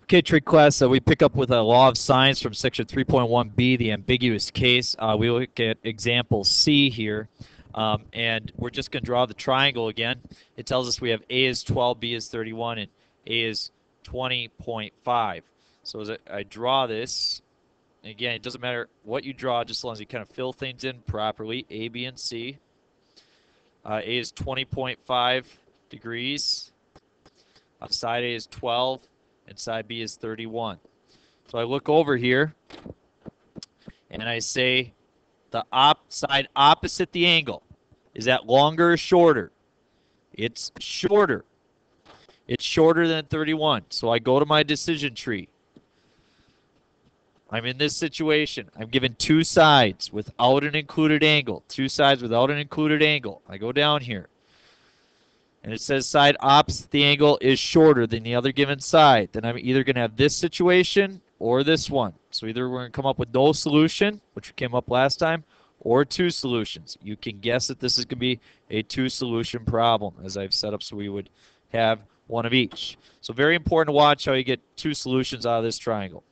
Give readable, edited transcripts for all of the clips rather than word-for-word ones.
Okay, trig class, we pick up with a law of sines from section 3.1b, the ambiguous case. We look at example C here, and we're just going to draw the triangle again. It tells us we have A is 12, B is 31, and A is 20.5. So as I draw this, again, it doesn't matter what you draw, just as long as you kind of fill things in properly, A, B, and C. A is 20.5 degrees. Side A is 12. And side B is 31. So I look over here, and I say the side opposite the angle. Is that longer or shorter? It's shorter. It's shorter than 31. So I go to my decision tree. I'm in this situation. I'm given two sides without an included angle. Two sides without an included angle. I go down here. And it says side opposite the angle is shorter than the other given side, then I'm either going to have this situation or this one. So either we're going to come up with no solution, which came up last time, or two solutions. You can guess that this is going to be a two-solution problem, as I've set up so we would have one of each. So very important to watch how you get two solutions out of this triangle.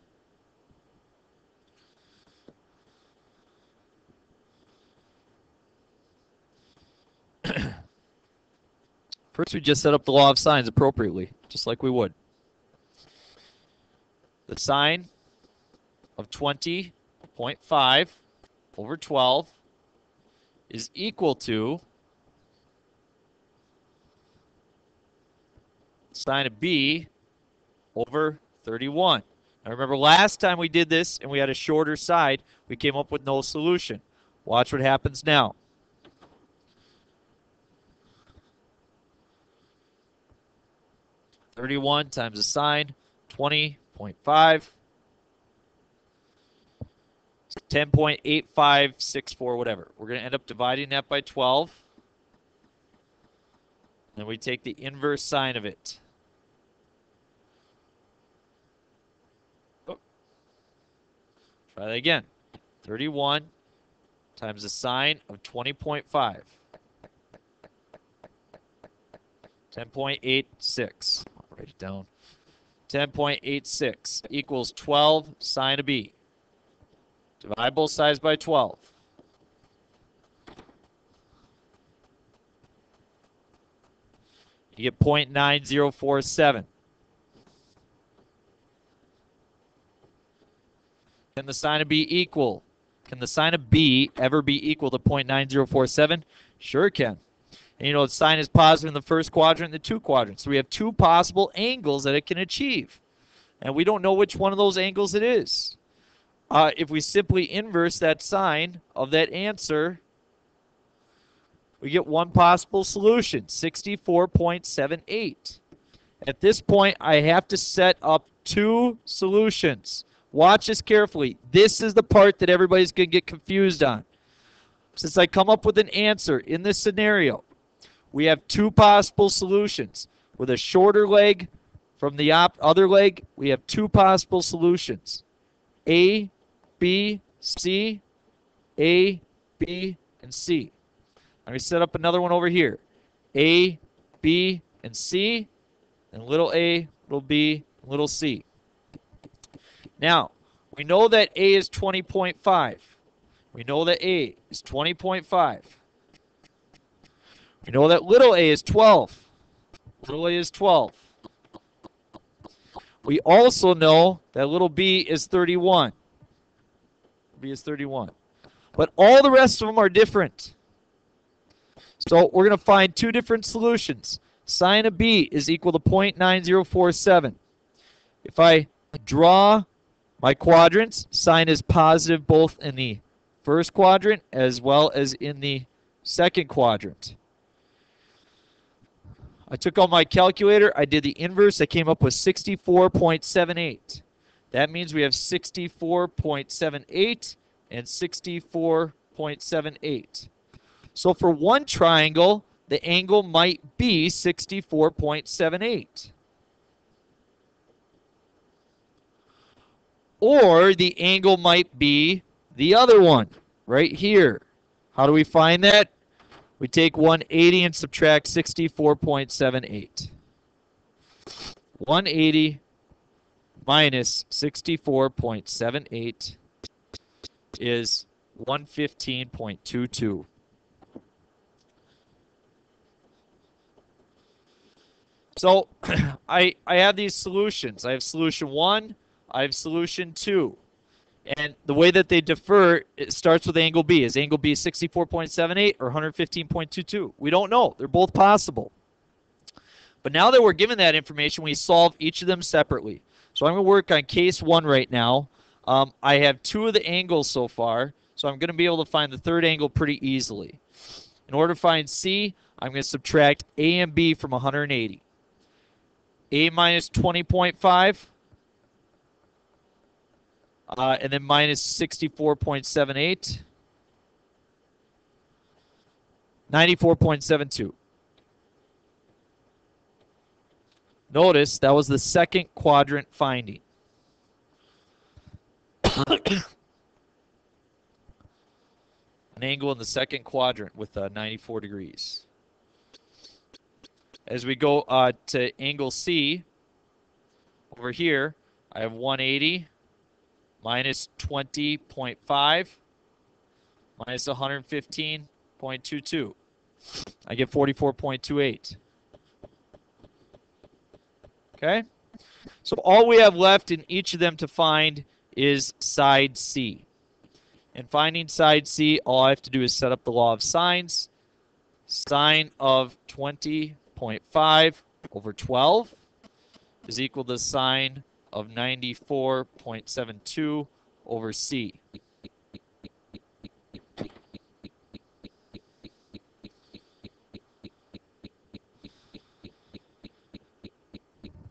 First, we just set up the law of sines appropriately, just like we would. The sine of 20.5 over 12 is equal to sine of B over 31. Now remember, last time we did this and we had a shorter side, we came up with no solution. Watch what happens now. (31) times the sine, 20.5. 10.8564, whatever. We're going to end up dividing that by 12. Then we take the inverse sine of it. Oh. Try that again. 31 times the sine of 20.5. 10.86. I'll write it down. 10.86 equals 12 sine of B. Divide both sides by 12. You get 0.9047. Can the sine of B equal? Can the sine of B ever be equal to 0.9047? Sure it can. And you know, the sine is positive in the first quadrant and the two quadrants. So we have two possible angles that it can achieve. And we don't know which one of those angles it is. If we simply inverse that sine of that answer, we get one possible solution, 64.78. At this point, I have to set up two solutions. Watch this carefully. This is the part that everybody's going to get confused on. Since I come up with an answer in this scenario, we have two possible solutions. With a shorter leg from the other leg, we have two possible solutions. A, B, C, A, B, and C. I'm going to set up another one over here. A, B, and C, and little a, little b, little c. Now, we know that A is 20.5. We know that A is 20.5. We know that little a is 12. Little a is 12. We also know that little b is 31. B is 31. But all the rest of them are different. So we're going to find two different solutions. Sine of B is equal to 0.9047. If I draw my quadrants, sine is positive both in the first quadrant as well as in the second quadrant. I took out my calculator, I did the inverse, I came up with 64.78. That means we have 64.78 and 64.78. So for one triangle, the angle might be 64.78. Or the angle might be the other one, right here. How do we find that? We take 180 and subtract 64.78. 180 minus 64.78 is 115.22. So I have these solutions. I have solution 1, I have solution 2. And the way that they differ, it starts with angle B. Is angle B 64.78 or 115.22? We don't know. They're both possible. But now that we're given that information, we solve each of them separately. So I'm going to work on case 1 right now. I have 2 of the angles so far, so I'm going to be able to find the third angle pretty easily. In order to find C, I'm going to subtract A and B from 180. A minus 20.5, and then minus 64.78, 94.72. Notice that was the second quadrant finding. An angle in the second quadrant with 94 degrees. As we go to angle C, over here, I have 180 minus 20.5 minus 115.22. I get 44.28. Okay? So all we have left in each of them to find is side C. And finding side C, all I have to do is set up the law of sines. Sine of 20.5 over 12 is equal to sine of 94.72 over C.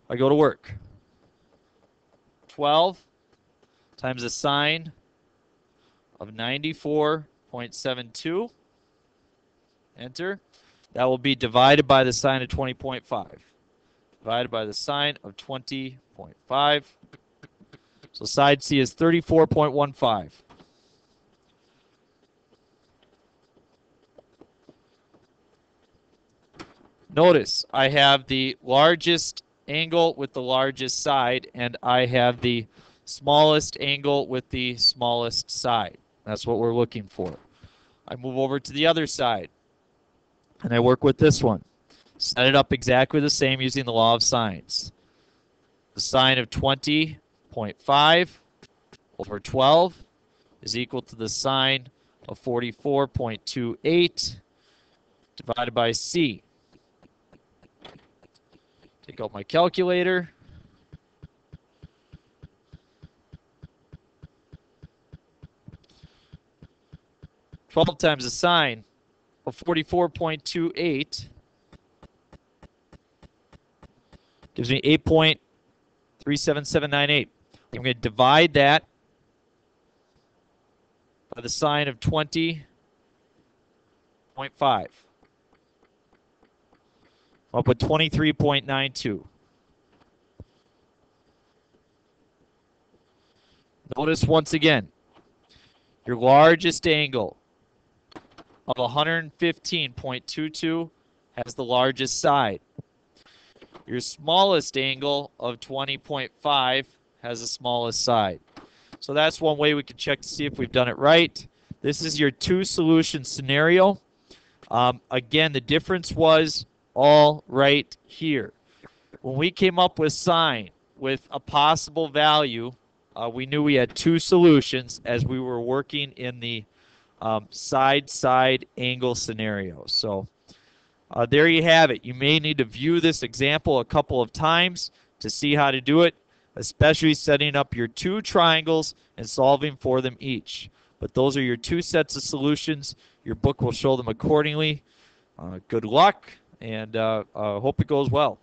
I go to work. 12 times the sine of 94.72. Enter. That will be divided by the sine of 20.5. Divided by the sine of 20.5. So side C is 34.15. Notice I have the largest angle with the largest side, and I have the smallest angle with the smallest side. That's what we're looking for. I move over to the other side, and I work with this one. Set it up exactly the same using the law of sines. The sine of 20.5 over 12 is equal to the sine of 44.28 divided by C. Take out my calculator. Twelve times the sine of 44.28 gives me 8.37798. I'm going to divide that by the sine of 20.5. Up with 23.92. Notice once again, your largest angle of 115.22 has the largest side. Your smallest angle of 20.5 has the smallest side. So that's one way we can check to see if we've done it right. This is your two solution scenario. Again, the difference was all right here. When we came up with sine with a possible value, we knew we had two solutions as we were working in the side-side angle scenario. So there you have it. You may need to view this example a couple of times to see how to do it, especially setting up your two triangles and solving for them each. But those are your two sets of solutions. Your book will show them accordingly. Good luck, and hope it goes well.